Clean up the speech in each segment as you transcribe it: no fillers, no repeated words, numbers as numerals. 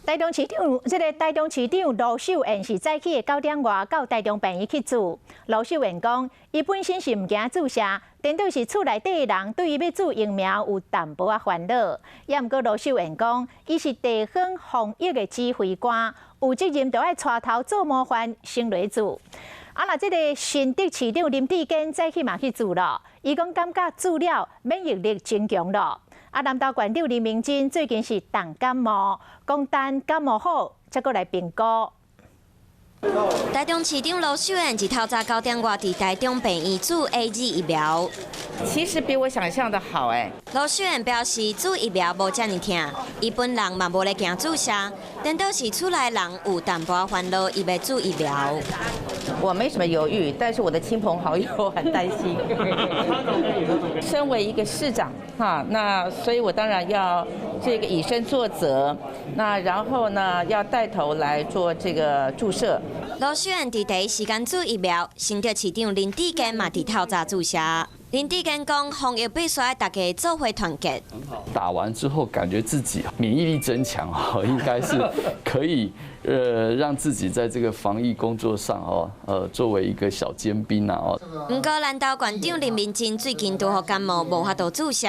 台中市长卢秀燕是早起的9点外到台中病院去住。卢秀燕讲，伊本身是唔惊注射，颠倒是厝内底的人对伊要注疫苗有淡薄仔烦恼。也毋过卢秀燕讲，伊是地方防疫的指挥官，有责任就要带头做模范，先来做。那这个新竹市长林志坚早起嘛去住了，伊讲感觉住了免疫力增强了。南投县长林明珍最近是重感冒，讲等感冒好才过来评估。台中市长卢秀燕一透早9点外伫台中病院注 AZ 疫苗，其实比我想象的好哎。卢秀燕表示，注疫苗无遮尔痛，伊本人嘛无咧惊注射，颠倒是厝内人有淡薄烦恼，伊要注疫苗。我没什么犹豫，但是我的亲朋好友很担心。身为一个市长那所以我当然要这个以身作则，那然后呢要带头来做这个注射。卢秀燕伫第一时间注疫苗，新竹市长林志坚嘛伫透早注射。林志坚讲，防疫必须要大家做伙团结。打完之后，感觉自己免疫力增强应该是可以让自己在这个防疫工作上作为一个小尖兵不过，南投县长林明珍最近拄好感冒，无法度注射。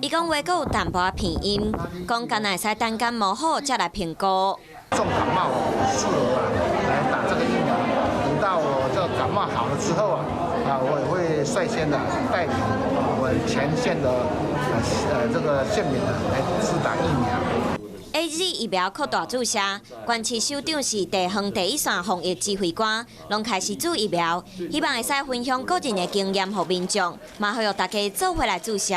伊讲话阁有淡薄仔偏音，讲敢若会使等感冒好再来评估。重感冒适合来打这个疫苗，等到我这感冒好了之后我也会率先的带领我们前线的这个县民来施打疫苗。AZ 疫苗扩大注射，县市首长是地方第一线防疫指挥官，拢开始注疫苗，希望会使分享个人的经验，予民众，嘛呼吁大家做伙来注射。